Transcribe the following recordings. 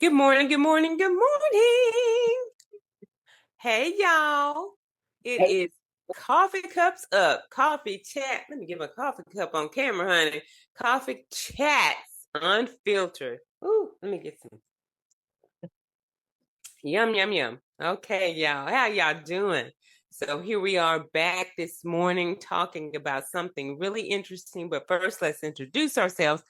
Good morning, good morning, good morning. Hey, y'all. It Hey, is Coffee Cups Up, Coffee Chat. Let me get my coffee cup on camera, honey. Coffee Chats Unfiltered. Ooh, let me get some. Yum, yum, yum. Okay, y'all. How y'all doing? So here we are back this morning talking about something really interesting. But first, let's introduce ourselves.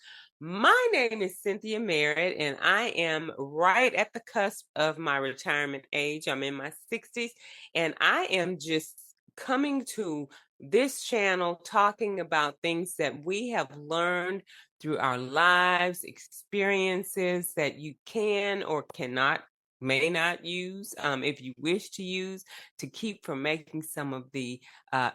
My name is Cynthia Merritt, and I am right at the cusp of my retirement age. I'm in my 60s, and I am just coming to this channel talking about things that we have learned through our lives, experiences that you can or cannot may not use, if you wish to use, to keep from making some of the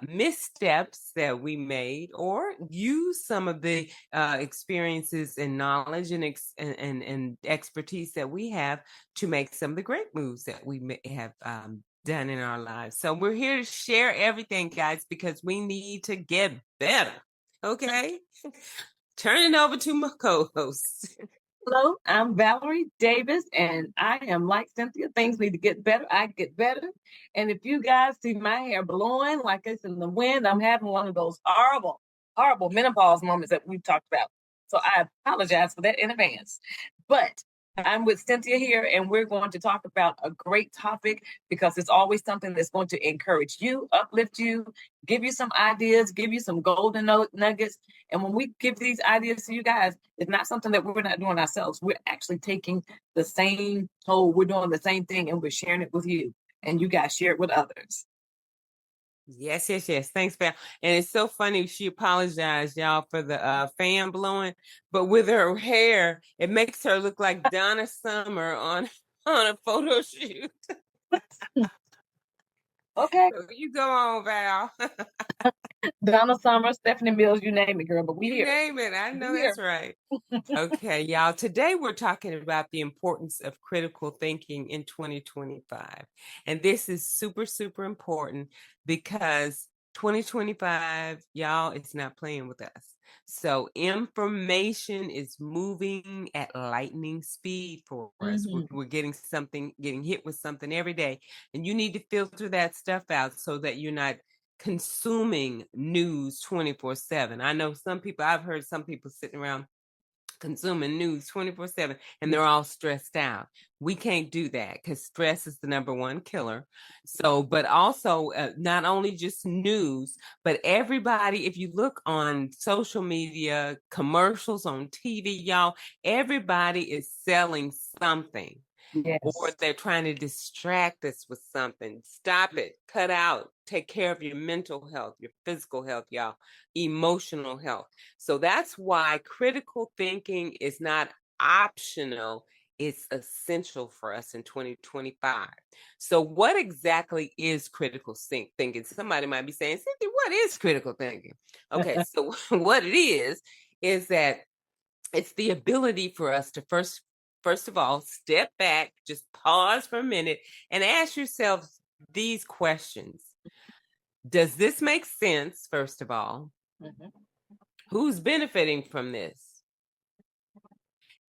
missteps that we made, or use some of the experiences and knowledge and expertise that we have to make some of the great moves that we may have done in our lives. So we're here to share everything, guys, because we need to get better. Okay? Turning over to my co-host. hello, I'm Valerie Davis, and I am like Cynthia. Things need to get better. I get better. And if you guys see my hair blowing like it's in the wind, I'm having one of those horrible, horrible menopause moments that we've talked about. So I apologize for that in advance. But I'm with Cynthia here, and we're going to talk about a great topic because it's always something that's going to encourage you, uplift you, give you some ideas, give you some golden nuggets. And when we give these ideas to you guys, it's not something that we're not doing ourselves. We're actually taking the same toll. We're doing the same thing and we're sharing it with you. And you guys share it with others. Yes, yes, yes. Thanks, Val. And it's so funny. She apologized, y'all, for the fan blowing, but with her hair, it makes her look like Donna Summer on on a photo shoot. Okay. So you go on, Val. Donna Summer, Stephanie Mills, you name it, girl, but we You here. name it. I know We here. that's right. Okay, y'all. Today we're talking about the importance of critical thinking in 2025. And this is super, super important because 2025, y'all, it's not playing with us. So information is moving at lightning speed for us. We're getting hit with something every day. And you need to filter that stuff out so that you're not consuming news 24/7. I know I've heard some people sitting around consuming news 24/7 and they're all stressed out. We can't do that because stress is the number one killer. So, but also not only just news, but everybody, if you look on social media, commercials on TV, y'all, everybody is selling something, or Yes. they're trying to distract us with something. Stop it. Cut out. Take care of your mental health, your physical health, y'all, emotional health. So that's why critical thinking is not optional. It's essential for us in 2025. So, what exactly is critical thinking? Somebody might be saying, Cynthia, what is critical thinking? Okay, so what it is that it's the ability for us to first of all step back, just pause for a minute and ask yourself these questions. Does this make sense? First of all, Mhm. who's benefiting from this?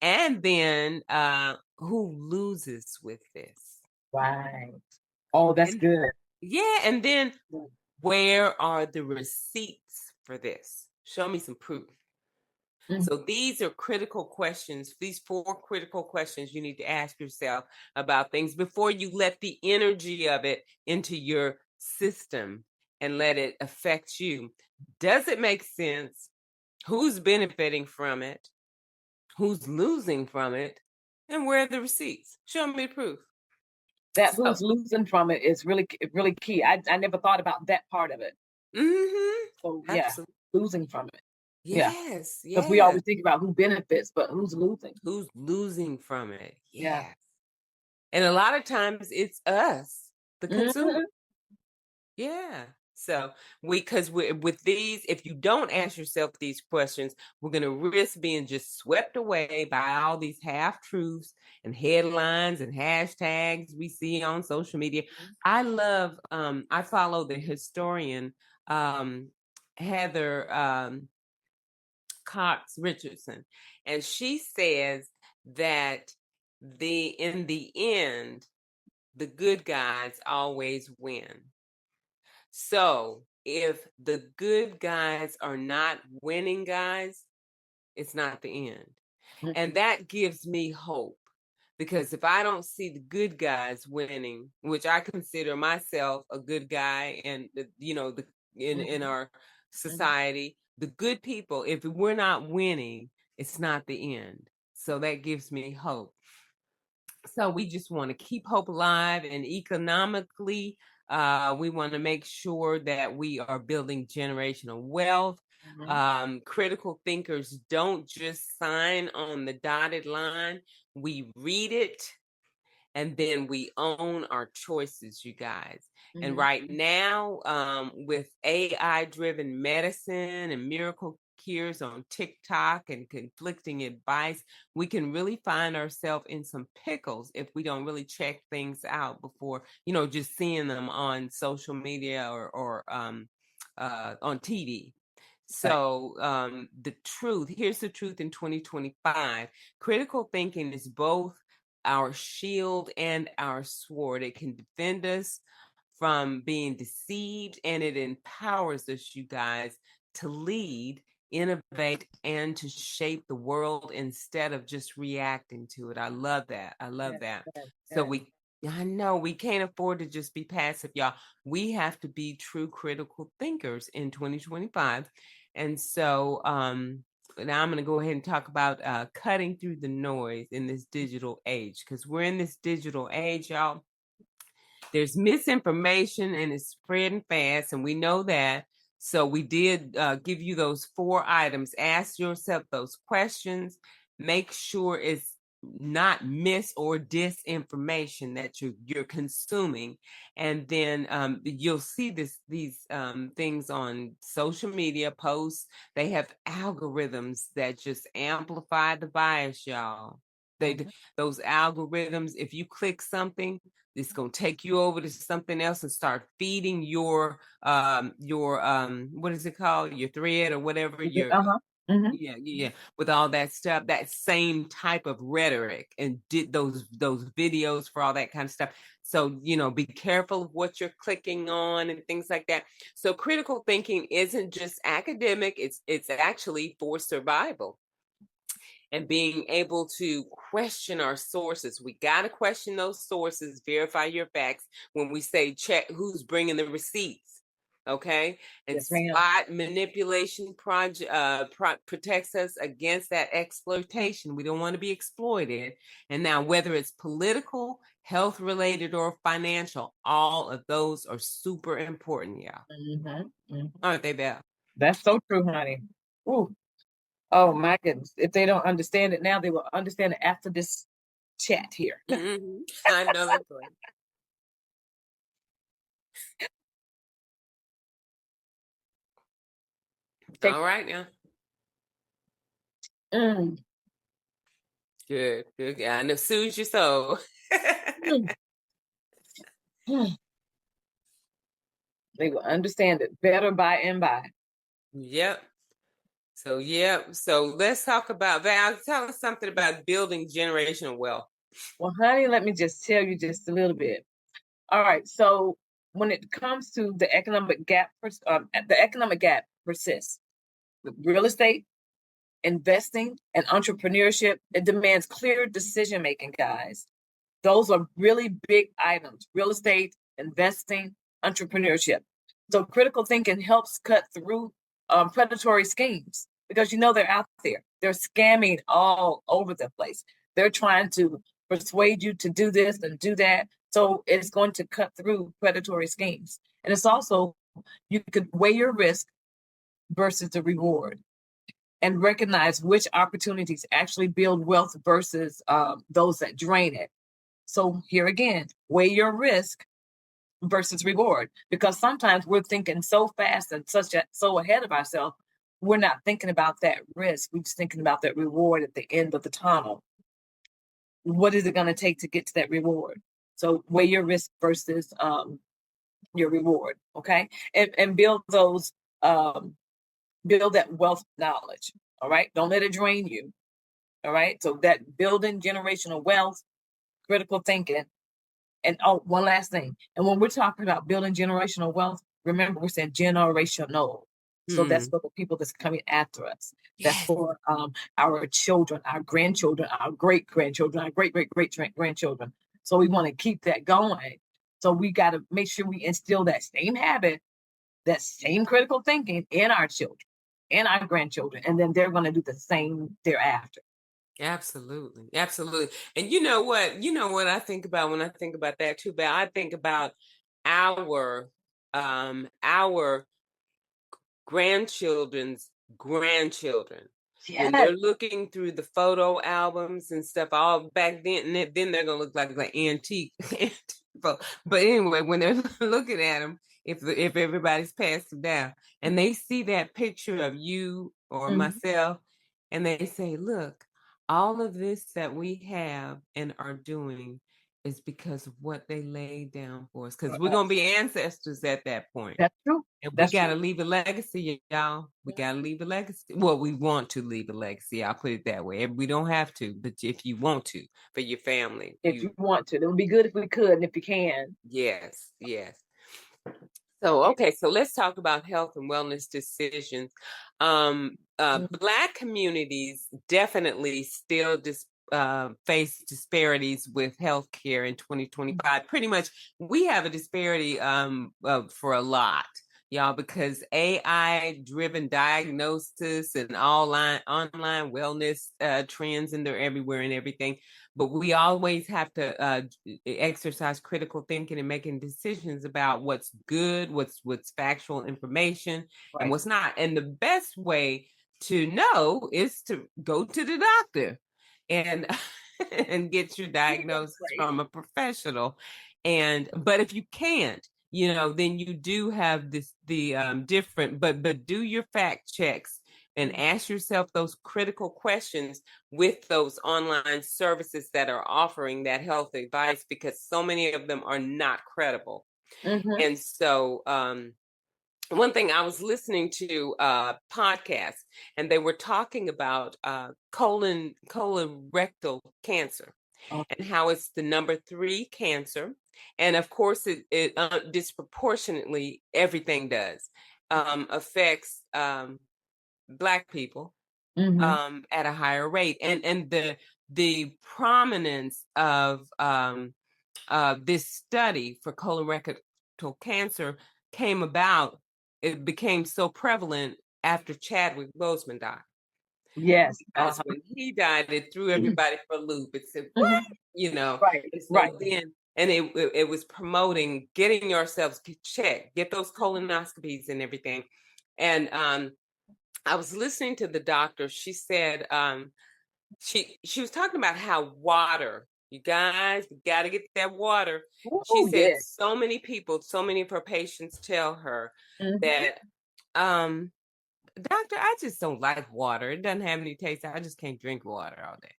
And then who loses with this? Right. Oh, that's And good. yeah, and then where are the receipts for this? Show me some proof. Mhm. So these are critical questions. These four critical questions you need to ask yourself about things before you let the energy of it into your system and let it affect you. Does it make sense? Who's benefiting from it? Who's losing from it? And where are the receipts? Show me proof. That So, who's losing from it is really key. I never thought about that part of it. So yeah, absolutely. losing from it. Yeah. Yes, Because we yes. always think about who benefits, but who's losing. Who's losing from it? Yeah. Yes. And a lot of times it's us, the consumer. Mhm. Yeah. So because we with these, if you don't ask yourself these questions, we're gonna risk being just swept away by all these half truths and headlines and hashtags we see on social media. I follow the historian Heather Cox Richardson, and she says that in the end, the good guys always win. So if the good guys are not winning, guys, it's not the end. And that gives me hope, because if I don't see the good guys winning, which I consider myself a good guy, and in our society, the good people, if we're not winning, it's not the end. So that gives me hope. So we just want to keep hope alive, and economically, we want to make sure that we are building generational wealth. Critical thinkers don't just sign on the dotted line. We read it, and then we own our choices, you guys. And right now, with AI driven medicine and miracle cures on TikTok and conflicting advice, we can really find ourselves in some pickles if we don't really check things out before, just seeing them on social media or on TV. So here's the truth in 2025. Critical thinking is both our shield and our sword. It can defend us from being deceived, and it empowers us, you guys, to lead, innovate, and to shape the world instead of just reacting to it. I love that. I love that. So I know we can't afford to just be passive, y'all. We have to be true critical thinkers in 2025. And so now I'm going to go ahead and talk about cutting through the noise in this digital age, because we're in this digital age, y'all. There's misinformation and it's spreading fast, and we know that. So we did give you those 4 items. Ask yourself those questions. Make sure it's not mis or disinformation that you're consuming, and then you'll see these things on social media posts. They have algorithms that just amplify the bias, y'all. Those algorithms, if you click something, it's going to take you over to something else and start feeding your what is it called, your thread or whatever, your yeah, with all that stuff, that same type of rhetoric, and did those videos for all that kind of stuff. So be careful of what you're clicking on and things like that. So critical thinking isn't just academic, it's actually for survival and being able to question our sources. We got to question those sources, verify your facts. When we say check who's bringing the receipts, okay? And spot manipulation protects us against that exploitation. We don't want to be exploited. And now, whether it's political, health related, or financial, all of those are super important, yeah. Aren't they, Beth? That's so true, honey. Ooh. Oh my goodness. If they don't understand it now, they will understand it after this chat here. I know that's right. All right now. Good. Yeah, and it soothes your soul. They will understand it better by and by. Yep. So let's talk about Val. Tell us something about building generational wealth. Well, honey, let me just tell you just a little bit. All right. So when it comes to the economic gap persists. With real estate, investing, and entrepreneurship, it demands clear decision making, guys. Those are really big items: real estate, investing, entrepreneurship. So critical thinking helps cut through predatory schemes, because they're out there. They're scamming all over the place. They're trying to persuade you to do this and do that. So it's going to cut through predatory schemes. And it's also, you could weigh your risk versus the reward and recognize which opportunities actually build wealth versus those that drain it. So here again, weigh your risk versus reward, because sometimes we're thinking so fast and so ahead of ourselves, we're not thinking about that risk. We're just thinking about that reward at the end of the tunnel. What is it going to take to get to that reward? So weigh your risk versus your reward, okay? And build those, build that wealth knowledge, all right? Don't let it drain you. All right. So that building generational wealth, critical thinking. And oh, one last thing. And when we're talking about building generational wealth, remember we said generational. So that's Hmm. for the people that's coming after us. That's Yes, for our children, our grandchildren, our great grandchildren, our great grandchildren. So we want to keep that going. So we got to make sure we instill that same habit, that same critical thinking in our children, in our grandchildren, and then they're going to do the same thereafter. absolutely, absolutely. And you know what? You know what I think about when I think about that too, but I think about our our grandchildren's grandchildren. When Yes. they're looking through the photo albums and stuff, all back then, and then they're gonna look like an antique. But anyway, when they're looking at them, if everybody's passed them down, and they see that picture of you or Mhm. myself, and they say, "Look, all of this that we have and are doing is because of what they laid down for us. Because For we're gonna us. be ancestors at that point." That's true. And we That's got true. to leave a legacy, y'all. We got to leave a legacy. Well, we want to leave a legacy. I'll put it that way. We don't have to, but if you want to, for your family, If you want to, it would be good if we could, and if you can. yes, yes. So, okay, so let's talk about health and wellness decisions. Black communities definitely still face disparities with healthcare in 2025. Pretty much, we have a disparity for a lot, y'all, because AI-driven diagnosis and online wellness trends, and they're everywhere and everything. But we always have to exercise critical thinking and making decisions about what's good, what's factual information, and Right. what's not. And the best way to know is to go to the doctor and and get your diagnosis Right. from a professional. And but if you can't, then you do have the different, but do your fact checks and ask yourself those critical questions with those online services that are offering that health advice, because so many of them are not credible. Mm-hmm. And so one thing, I was listening to a podcast, and they were talking about colorectal cancer, and how it's the number 3 cancer. And of course it disproportionately, everything does affects Black people Mm-hmm. at a higher rate. And the prominence of this study for colorectal cancer came about. It became so prevalent after Chadwick Boseman died. Yes. Because when he died, it threw everybody for a loop. It said, "What?" Mhm. Right. And Right. so then, and it was promoting getting yourselves checked, get those colonoscopies and everything. And I was listening to the doctor. She said she was talking about how water, you guys, we got to get that water. She Oh, said yes. so many people, so many of her patients tell her Mm-hmm. that um doctor, I just don't like water. It doesn't have any taste. I just can't drink water all day.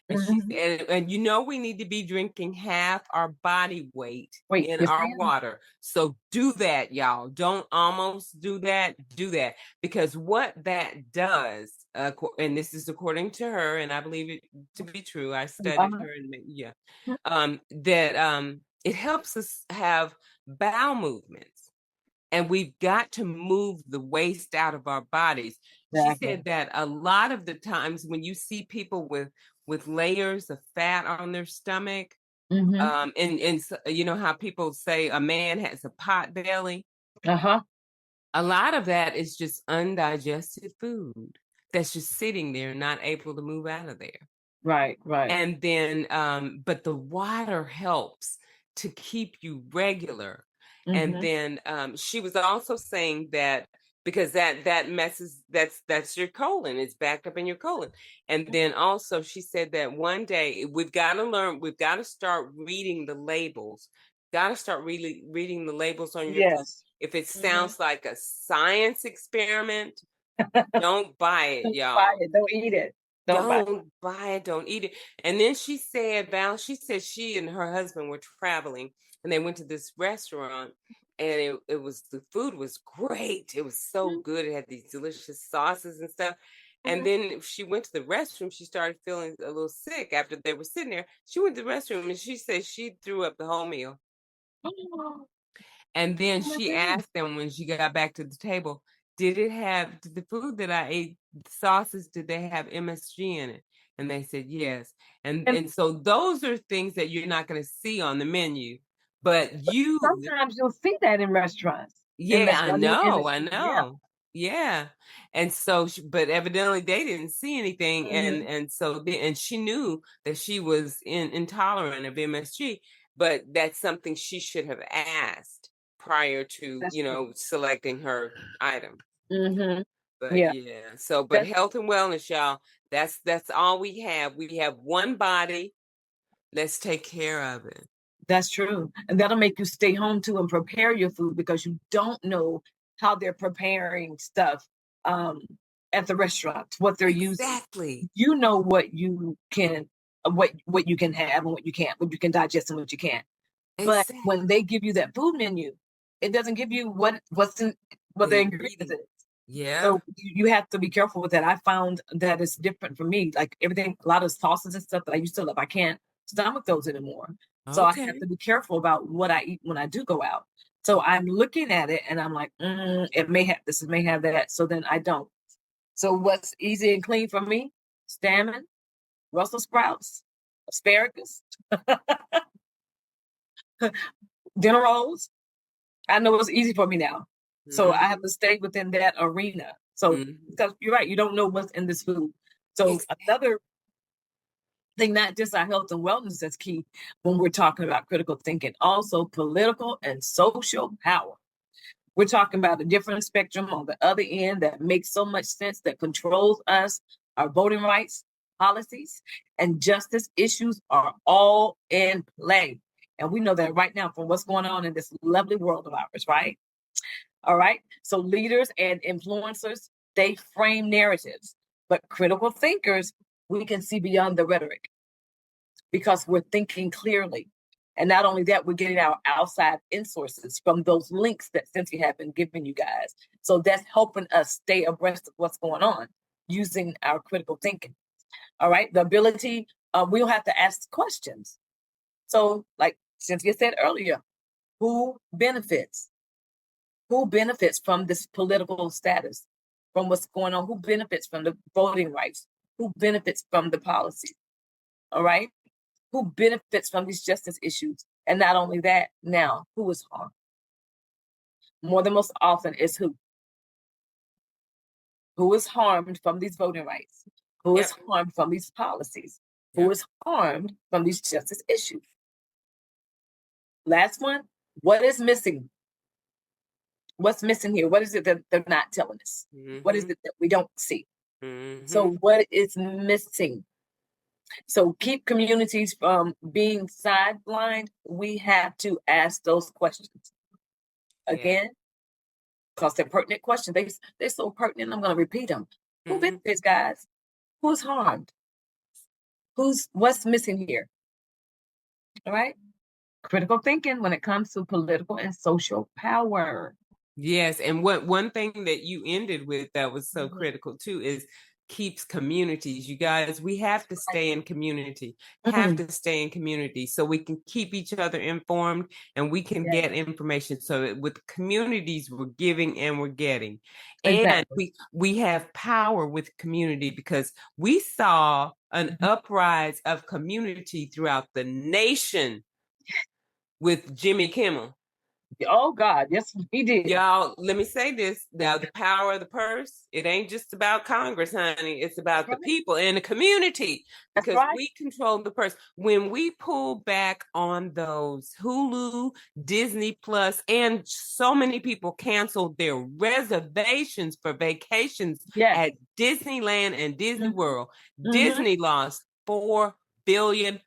And she Mm-hmm. said, and we need to be drinking half our body weight Wait, in you our saying? water. So do that, y'all. Don't almost do that. Do that, because what that does, and this is according to her, and I believe it to be true. I studied Uh-huh. her, and yeah, that it helps us have bowel movements, and we've got to move the waste out of our bodies. She Exactly. said that a lot of the times when you see people with layers of fat on their stomach, Mm-hmm. and you know how people say a man has a pot belly, Uh-huh. a lot of that is just undigested food that's just sitting there, not able to move out of there. Right. Right. And then but the water helps to keep you regular. And Mm-hmm. then she was also saying that because that messes, that's your colon, it's backed up in your colon. And then also she said that one day we've got to start reading the labels, got to start really reading the labels on your food. Yes. If it Mm-hmm. sounds like a science experiment, don't buy it, Don't buy y'all. it. Don't eat it. Don't buy it. Don't buy it, don't eat it. And then she said, Val, she said she and her husband were traveling, and they went to this restaurant, and it was, the food was great. It was so good. It had these delicious sauces and stuff. And then she went to the restroom. She started feeling a little sick after they were sitting there. She went to the restroom and she said she threw up the whole meal. Oh And then my she goodness. asked them when she got back to the table, did the food that I ate, the sauces, did they have MSG in it? And they said yes. And And so those are things that you're not going to see on the menu. But sometimes you'll see that in restaurants. In yeah, that I I mean in know, the I yeah. know. Yeah. And so but evidently they didn't see anything, Mhm. and she knew that she was intolerant of MSG, but that's something she should have asked prior to, That's true. selecting her item. Hmm. But Yeah, yeah, so but that's health and wellness, y'all, that's all we have. We have one body. Let's take care of it. that's true. And that'll make you stay home too and prepare your food because you don't know how they're preparing stuff um, at the restaurants, what they're using. Exactly. You know what you can have and what you can't, what you can digest and what you can't. But when Exactly. they give you that food menu, it doesn't give you what's in what The the ingredients ingredient. is. Yeah. So you have to be careful with that. I found that it's different for me. Like everything, a lot of sauces and stuff that I used to love, I can't stomach those anymore. So I have Okay. to be careful about what I eat when I do go out. So I'm looking at it and I'm like, it may have this, it may have that. So then I don't. So what's easy and clean for me? Salmon, Brussels sprouts, asparagus, dinner rolls. I know it's easy for me now. So I have Mhm. to stay within that arena. So Mhm. because you're right, you don't know what's in this food. So Exactly. another thing, not just our health and wellness that's key when we're talking about critical thinking, also political and social power. We're talking about a different spectrum on the other end that makes so much sense that controls us, our voting rights, policies, and justice issues are all in play. And we know that right now from what's going on in this lovely world of ours, right? All right. So leaders and influencers, they frame narratives, but critical thinkers, we can see beyond the rhetoric because we're thinking clearly. And not only that, we're getting our outside in sources from those links that Cynthia had been giving you guys. So that's helping us stay abreast of what's going on using our critical thinking. All right. The ability, we'll have to ask questions. So, like Cynthia said earlier, who benefits? Who benefits from this political status, from what's going on? Who benefits from the voting rights? Who benefits from the policy? All right. Who benefits from these justice issues? And not only that, now who is harmed? More than most often is who? Who is harmed from these voting rights? Who is Yep. harmed from these policies? Who Yep. is harmed from these justice issues? Last one, what is missing? What's missing here? What is it that they're not telling us? What is Mhm. it that we don't see? So, Mhm. what is missing? So, keep communities from being sidelined. We have to ask those questions Yeah. again because they're pertinent questions. They're so pertinent. I'm going to repeat them. Who Mhm. benefits, guys? Who's harmed? What's missing here? All right. Critical thinking when it comes to political and social power. Yes, and what one thing that you ended with that was so Mhm. critical too is keeps communities. You guys, we have to stay in community, have Mhm. to stay in community so we can keep each other informed and we can Yeah, get information. So that with communities, we're giving and we're getting. And exactly. we have power with community because we saw an Mhm. uprise of community throughout the nation with Jimmy Kimmel. Oh God, yes, he did. Y'all, let me say this. Now, the power of the purse, it ain't just about Congress, honey. It's That's about the right. people and the community That's because right. we control the purse. When we pull back on those Hulu, Disney Plus, and so many people canceled their reservations for vacations Yes. at Disneyland and Disney Mm-hmm. World, Mm-hmm. Disney lost $4 billion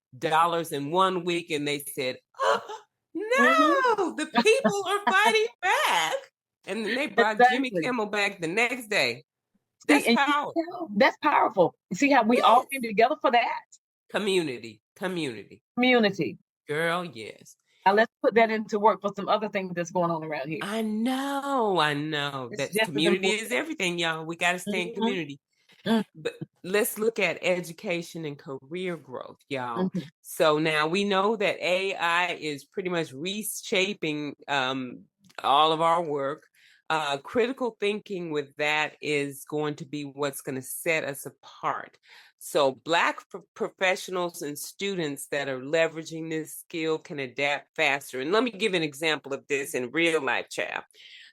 in 1 week. And they said, oh, Mm-hmm. no, the people are fighting back. And then they brought Jimmy Exactly. Kimmel back the next day. See, That's and you power. see how that's powerful. You see how we all Yes. came together for that Community. Community. community. Girl, yes. Now let's put that into work for some other things that's going on around here. I know. I know. It's That's just as community important. is everything, y'all. We got to stay in Mm-hmm. community. But let's look at education and career growth, y'all. Mm-hmm. So now we know that AI is pretty much reshaping all of our work. Critical thinking with that is going to be what's going to set us apart. So, Black professionals and students that are leveraging this skill can adapt faster. And let me give an example of this in real life, child.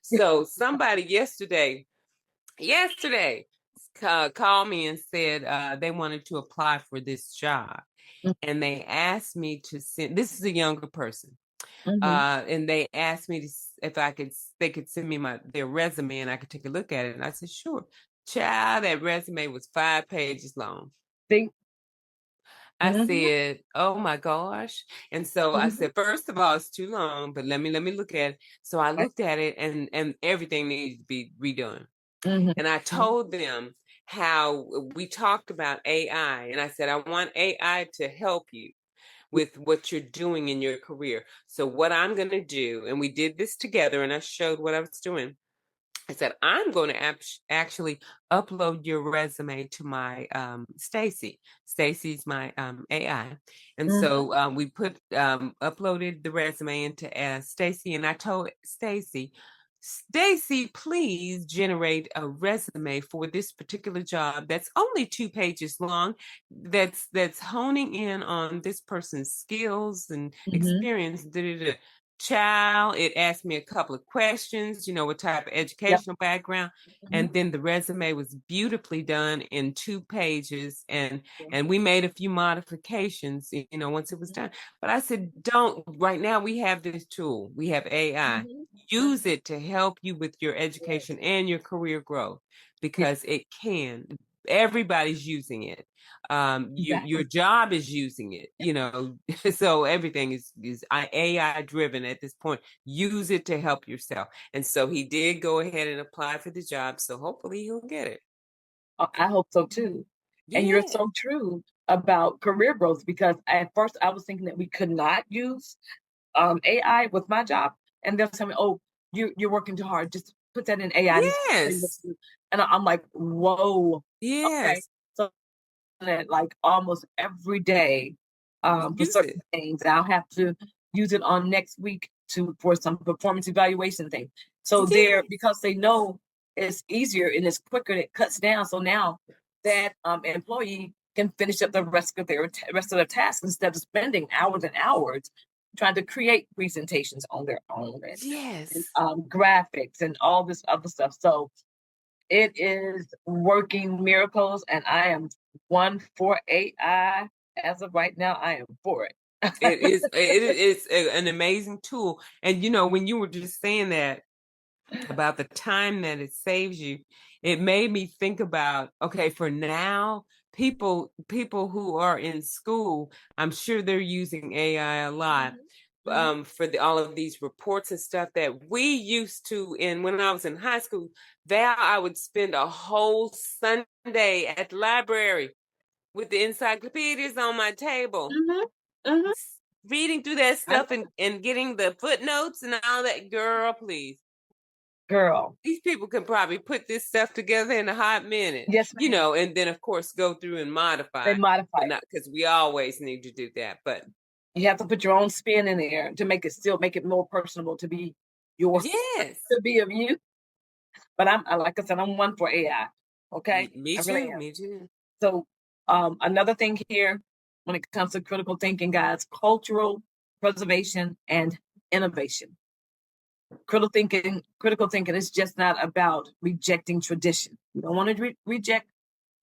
So, somebody yesterday called me and said they wanted to apply for this job. And they asked me to send, this is a younger person. Mm-hmm. And they asked me to, if they could send me their resume and I could take a look at it. And I said, sure. Child, that resume was 5 pages long. See? I Mm-hmm. said, "Oh my gosh." And so I Mm-hmm. said, "First of all, it's too long, but let me look at it." So I Right. looked at it and everything needs to be redone. And I Mm-hmm. told them how we talked about AI. And I said, I want AI to help you with what you're doing in your career. So, what I'm going to do, and we did this together, and I showed what I was doing. I said, I'm going to actually upload your resume to my Stacy. Stacy's my AI. And Mm-hmm. so we uploaded the resume into Stacy, and I told Stacy, Stacy, please generate a resume for this particular job that's only 2 pages long, that's honing in on this person's skills and Mm-hmm. experience. Da, da, da. Child, it asked me a couple of questions, what type of Yep. educational background, Mm-hmm. and then the resume was beautifully done in 2 pages, Yeah. and we made a few modifications, once it was done. But I said, don't, right now we have this tool, we have AI. Mm-hmm. Use it to help you with your Yes. education and your career growth Yeah. because it can. Everybody's using it. Your Exactly. job is using it, so everything is AI driven at this point. Use it to help yourself. And so he did go ahead and apply for the job. So hopefully he'll get it. I hope so too. And you're Yeah. so true about career growth because at first I was thinking that we could not use AI with my job, and they'll tell me, "Oh, you're working too hard. Just put that in AI. This will tell you what Yes. to do." And I'm like, "Whoa, okay." Yes. So it like almost every day for Use certain it. things. I'll have to use it on next week to for some performance evaluation thing. So they're Yes. because they know it's easier and it's quicker, it cuts down. So now that employee can finish up the rest of their tasks instead of spending hours and hours trying to create presentations on their own and Yes. graphics and all this other stuff. So it is working miracles, and I am one for AI. As of right now, I am for it. It is an amazing tool. And when you were just saying that about the time that it saves you, it made me think about, okay, for now, people who are in school, I'm sure they're using AI a lot Mhm. for all of these reports and stuff that we used to in when I was in high school. There I would spend a whole Sunday at the library with the encyclopedias on my table, Mhm. Mhm. reading through that I stuff and getting the footnotes and all that. Girl, please. girl. These people can probably put this stuff together in a hot minute, Yes, ma'am. and then of course go through and They modify, modify but it. not because we always need to do that. But You have to put your own spin in there to make it more personable to be yours, yes, to be of you. But like I said, I'm one for AI. Okay, me I really too, am. me too. So, another thing here when it comes to critical thinking, guys, cultural preservation and innovation. Critical thinking is just not about rejecting tradition. You don't want to reject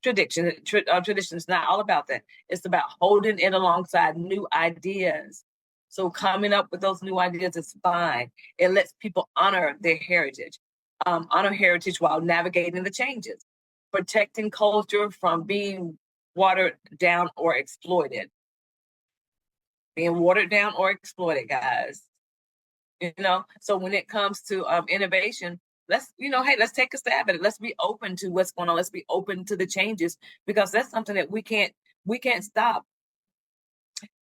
tradition is not all about that. It's about holding it alongside new ideas. So coming up with those new ideas is fine. It lets people honor their heritage, honor heritage while navigating the changes, protecting culture from being watered down or exploited. Being watered down or exploited, guys. So when it comes to innovation, hey, let's take a stab at it. Let's be open to what's going on. Let's be open to the changes because that's something that we can't stop.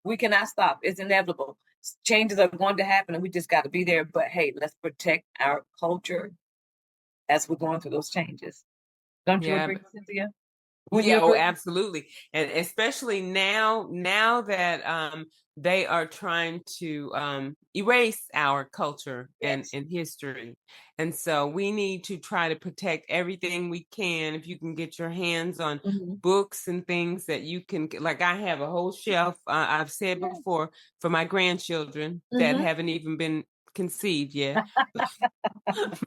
We cannot stop. It's inevitable. Changes are going to happen and we just got to be there. But hey, let's protect our culture as we're going through those changes. Don't you Yeah, agree, Cynthia? when you Yeah, oh, agree? absolutely. And especially now that they are trying to erase our culture Yes. and history. And so we need to try to protect everything we can. If you can get your hands on Mm-hmm. books and things that you can, like I have a whole shelf, I've said Yes. before, for my grandchildren that Mm-hmm. haven't even been conceived yet.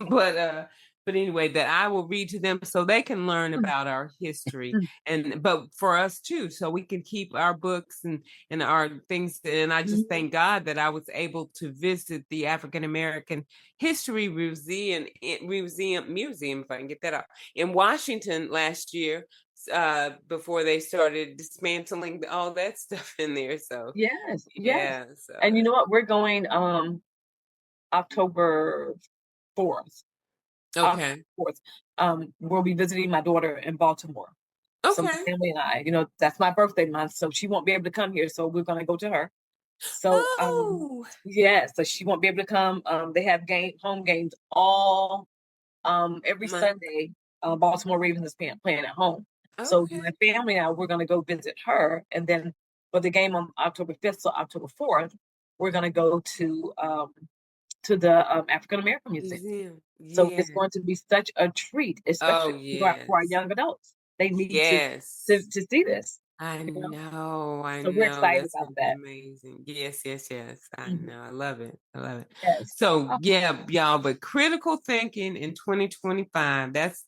but but anyway, that I will read to them so they can learn about our history, and but for us too, so we can keep our books and our things. And I just Mm-hmm. thank God that I was able to visit the African American History Museum, if I can get that up, in Washington last year, before they started dismantling all that stuff in there. So Yes, yes. yeah, so And you know what? We're going October 4th. October okay, 4th. We'll be visiting my daughter in Baltimore. So my okay. family and I, that's my birthday month, so she won't be able to come here. So we're gonna go to her. So Oh, yeah, so she won't be able to come. They have home games all every my Sunday. Baltimore Ravens is playing at home. So my okay. family and I, we're gonna go visit her, and then for the game on October 5th, so October 4th, we're gonna go to the African American Museum. Museum. So Yeah. it's going to be such a treat, Oh, especially for our yes. young adults. They need Yes. to see this, I you know. know. I So we're know. excited That's about going to be that. amazing. Yes, yes, yes. I Mhm. know. I love it. I love it. Yes. So, Oh, yeah, y'all, but critical thinking in 2025, that's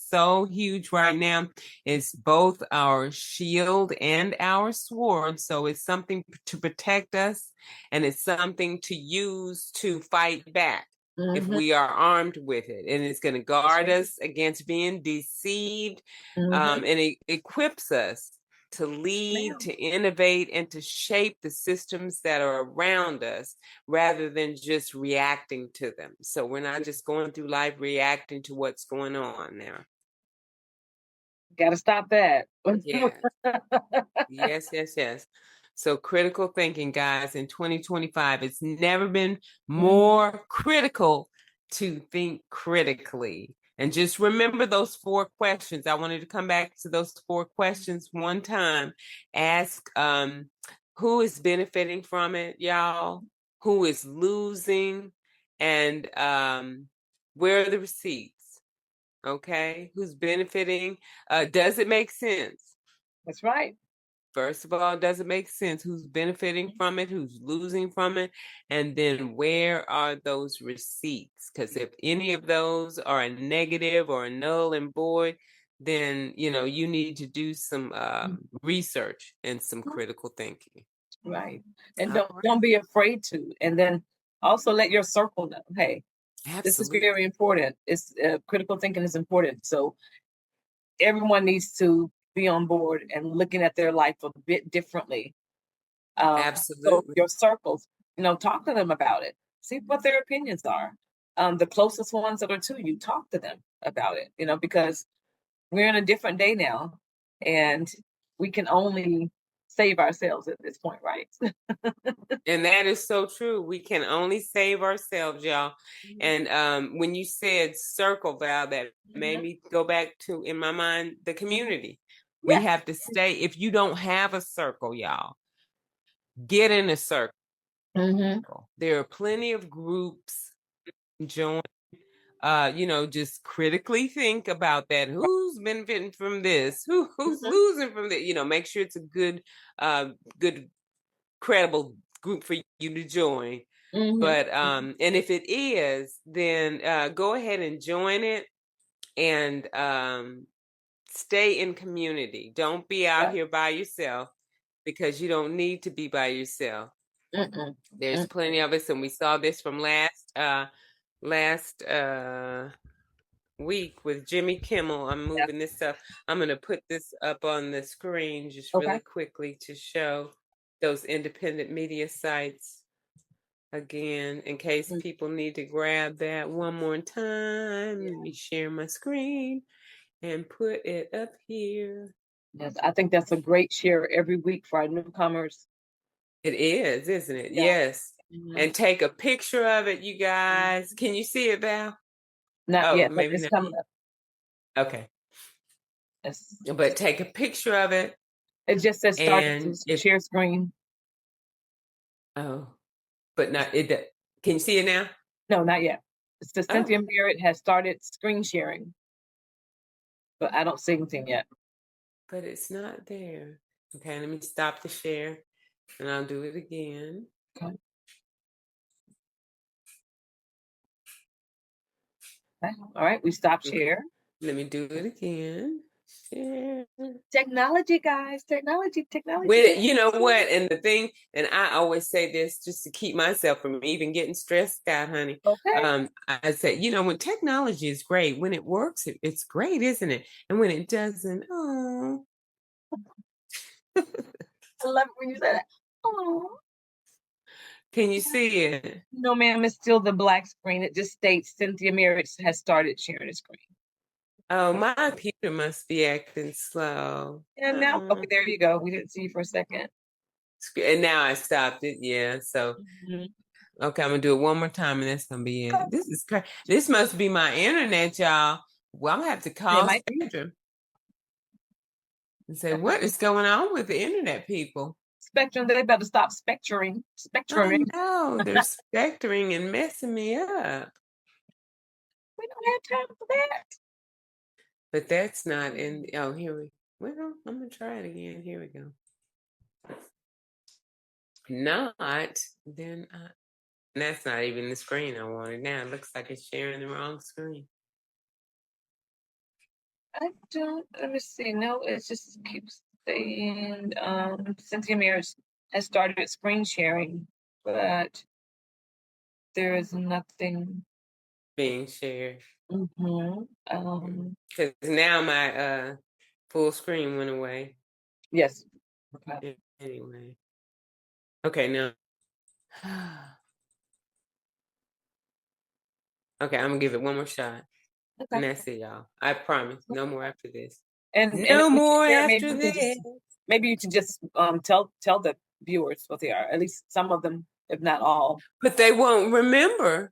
so huge right now. It's both our shield and our sword. So it's something to protect us, and it's something to use to fight back if hmm. we are armed with it. And it's going to That's guard right. us against being deceived, Hmm. and it equips us to Yes, lead, ma'am. to innovate, and to shape the systems that are around us rather than just reacting to them. So we're not just going through life reacting to what's going on now. Got to stop that. Yes. Yes, yes, yes. So critical thinking, guys, in 2025, it's never been Mhm. more critical to think critically. And just remember those four questions. I wanted to come back to those four questions one time. Ask who is benefiting from it, y'all? Who is losing? And where are the receipts? Okay? Who's benefiting? Does it make sense? That's right. First of all, does it make sense? Who's benefiting from it? Who's losing from it? And then where are those receipts? Because if any of those are a negative or a null and void, then you need to do some research and some critical thinking. Right. And All don't right. be afraid to. And then also let your circle know, hey, this is very Absolutely. important. It's critical thinking is important. So everyone needs to be on board and looking at their life a bit differently. So Absolutely. your circles, talk to them about it. See what their opinions are. The closest ones that are to you, talk to them about it. Because we're in a different day now, and we can only save ourselves at this point, right? And that is so true. We can only save ourselves, y'all. And when you said circle, Val, that made Mhm. me go back to, in my mind, the Mhm. community. We Yes. have to stay. If you don't have a circle, y'all, get in a circle. Hmm. There are plenty of groups. Join. Just critically think about that. Who's benefiting from this? Who's Hmm. losing from this? Make sure it's a good credible group for you to join. Hmm. But and if it is, then go ahead and join it, and stay in community. Don't be out Right. here by yourself, because you don't need to be by yourself. Mm-mm. There's Mm. plenty of us, and we saw this from last week with Jimmy Kimmel. I'm Yeah. moving this stuff. I'm going to put this up on the screen just really Okay. quickly to show those independent media sites again, in case Mm. people need to grab that one more time. Let Yeah. me share my screen and put it up here. Yes, I think that's a great share every week for our newcomers. It is, isn't it? Yeah. Yes. Hmm. And take a picture of it, you guys. Hmm. Can you see it, Val? Not Oh, yet, but maybe it's not. coming up. Okay. but take a picture of it. It just says start to And if, share screen. oh, but not it. Can you see it now? No, not yet. It's the Oh, Cynthia Merritt has started screen sharing, but I don't see anything yet. but it's not there. Okay, let me stop the share and I'll do it again. Okay. Okay. All right, we stopped Okay, share. let me do it again. Share. Technology, guys. Technology. When you know what, and the thing, and I always say this just to keep myself from even getting stressed out, honey. Okay. I said, when technology is great, when it works, it's great, isn't it? And when it doesn't, oh. I love it when you say that. Oh. Can you see it? No, ma'am, it's still the black screen. It just states Cynthia Merritt has started sharing the screen. Oh, my computer must be acting slow. And now, Oh. okay, there you go. We didn't see you for a second. And now I stopped it. Yeah. So, okay, I'm gonna do it one more time, and that's gonna be it. This is crazy. This must be my internet, y'all. Well, I'm gonna have to It call might be. Spectrum and say, what is going on with the internet people? Spectrum, they better stop spectring. I Spectring. know they're spectering and messing me up. We don't have time for that. But that's not in. Oh, here we. Well, I'm gonna try it again. Here we go. Not then. That's not even the screen I wanted. Now it looks like it's sharing the wrong screen. I don't, let me see. No, it just keeps saying Cynthia Mears has started screen sharing, but there is nothing. Being shared. Because now my full screen went away. Yes. Okay. Anyway. Okay, now. Okay, I'm gonna give it one more shot. And Okay. that's it, y'all. I promise. No more after this. And No when you more share, after this. maybe you can just tell the viewers what they are. At least some of them, if not all. But they won't remember.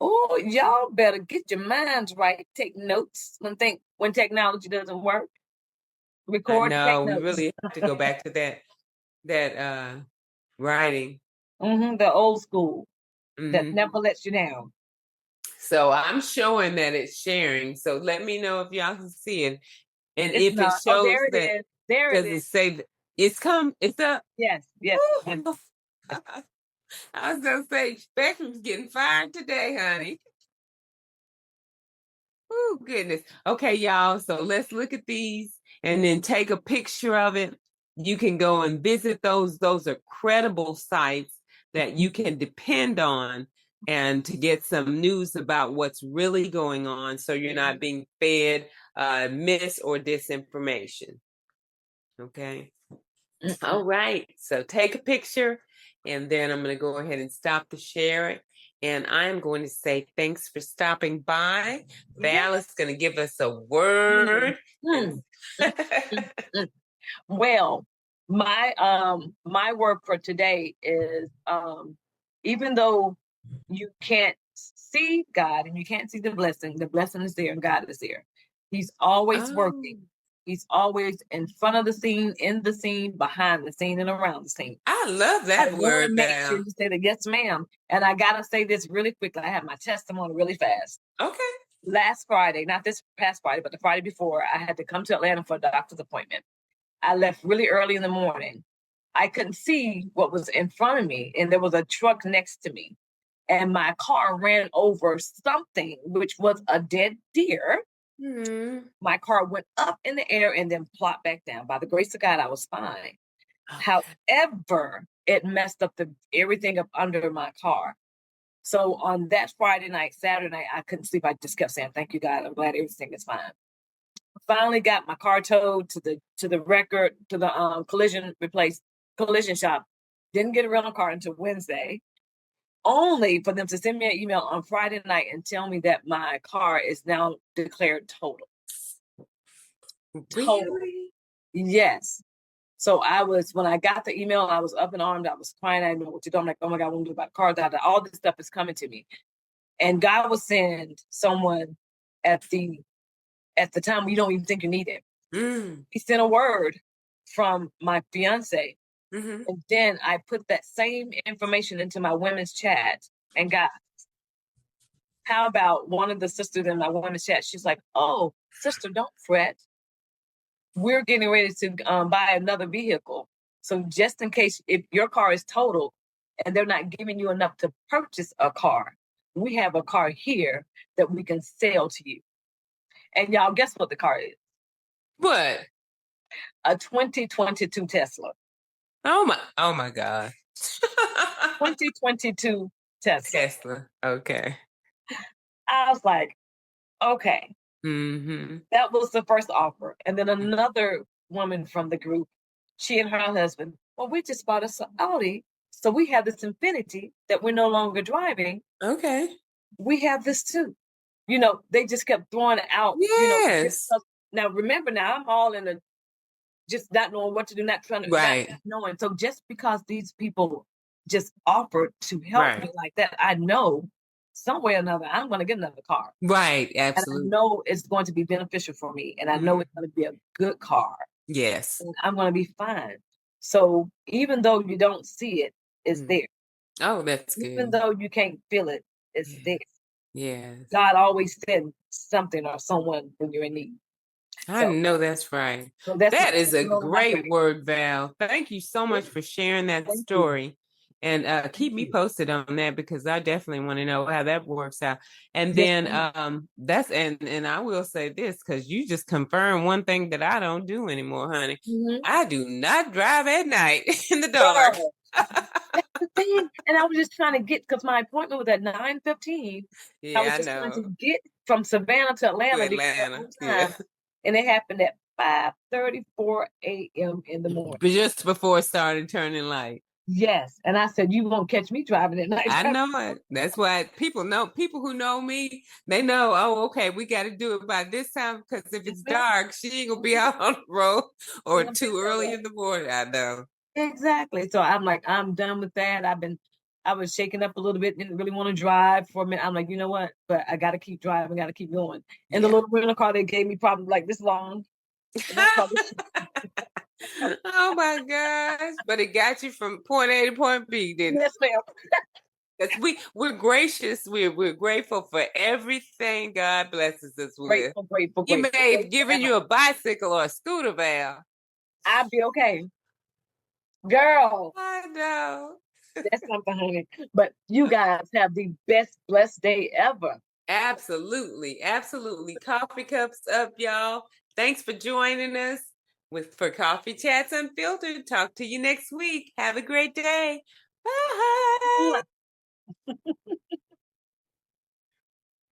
Oh, y'all better get your minds right. Take notes when technology doesn't work. I Record, take know we notes. really have to go back to that writing. The old school that Mm-hmm. never lets you down. So I'm showing that it's sharing. So let me know if y'all can see it. And It's if it not. Oh, shows there it that, is. There it does it is. say that it's up? Yes, yes. Ooh. I was gonna say Spectrum's getting fired today, honey. Oh, goodness. Okay, y'all. So let's look at these and then take a picture of it. You can go and visit those. Those are credible sites that you can depend on and to get some news about what's really going on so you're not being fed mis or disinformation. Okay. All right. So take a picture and then I'm going to go ahead and stop the share. And I'm going to say thanks for stopping by. Val is going to give us a word. Well, my word for today is even though you can't see God and you can't see the blessing is there and God is there. He's always working. He's always in front of the scene, in the scene, behind the scene, and around the scene. I love that I want to word, make sure Val. you say that, yes, ma'am. And I gotta say this really quickly. I have my testimony really fast. Okay. Last Friday, not this past Friday, but the Friday before, I had to come to Atlanta for a doctor's appointment. I left really early in the morning. I couldn't see what was in front of me, and there was a truck next to me. And my car ran over something, which was a dead deer. My car went up in the air and then plopped back down. By the grace of God, I was fine. Okay. However, it messed up everything up under my car. So on that Friday night, Saturday night, I couldn't sleep. I just kept saying, "Thank you, God. I'm glad everything is fine." Finally got my car towed to the collision shop. Didn't get a rental car until Wednesday, only for them to send me an email on Friday night and tell me that my car is now declared total. Total. Really? Yes. So when I got the email, I was up and armed. I was crying. I didn't know what to do. I'm like, oh my God, what do I do about cars? All this stuff is coming to me. And God will send someone at the time you don't even think you need it. Mm. He sent a word from my fiance. Mm-hmm. And then I put that same information into my women's chat and got, how about one of the sisters in my women's chat? She's like, oh, sister, don't fret. We're getting ready to buy another vehicle. So just in case if your car is totaled and they're not giving you enough to purchase a car, we have a car here that we can sell to you. And y'all, guess what the car is? What? A 2022 Tesla. Oh my God. 2022 Tesla. Tesla. Okay. I was like, okay, Mm-hmm. that was the first offer. And then another woman from the group, she and her husband, well, we just bought us an Audi. So we have this Infinity that we're no longer driving. Okay. We have this too. You know, they just kept throwing it out, you know. Yes. Now, remember, now I'm all in a just not knowing what to do, not trying to, not Right. knowing. So just because these people just offered to help Right. me like that, I know some way or another I'm going to get another car. Right. And I Absolutely. know it's going to be beneficial for me. And I know Mhm. it's going to be a good car. Yes. And I'm going to be fine. So even though you don't see it, it's Mm. there. Oh, that's Even good. though you can't feel it, it's Yeah. there. Yes. God always sends something or someone when you're in need. I So, know that's right. so that's my That is a my great favorite. word, Val. Thank you so much for sharing that Thank you. story. And Thank keep me you. posted on that because I definitely want to know how that works out. And Yes, then ma'am. that's and I will say this because you just confirmed one thing that I don't do anymore, honey. Mhm. I do not drive at night in the dark. Girl, that's the thing. And I was just trying to get, because my appointment was at 9:15. I Yeah, was I just trying to know. get from Savannah to To Atlanta to get there Atlanta. on Yeah. time. And it happened at 5:34 a.m. in the morning. But just before it started turning light. Yes. And I said, you won't catch me driving at night. I know it. That's why people who know me, they know, oh, okay, we got to do it by this time because if Yes, it's ma'am. dark, she ain't gonna be out on the road or I've been too early there. in the morning. I know. Exactly. So I'm like, I'm done with that. I was shaking up a little bit, didn't really want to drive for a minute. I'm like, you know what? But I got to keep driving, got to keep going. And the Yeah. little rental car they gave me probably like this long. And that's probably, Oh my gosh. But it got you from point A to point B, didn't it? yes, ma'am. Because we're gracious. We're grateful for everything God blesses us with. Grateful, grateful, He grateful, may have grateful. given you a bicycle or a scooter, Val. I'd be okay. Girl, I know. that's something, honey. But you guys have the best blessed day ever. Absolutely. Absolutely. Coffee cups up, y'all. Thanks for joining us with for Coffee Chats Unfiltered. Talk to you next week. Have a great day. Bye.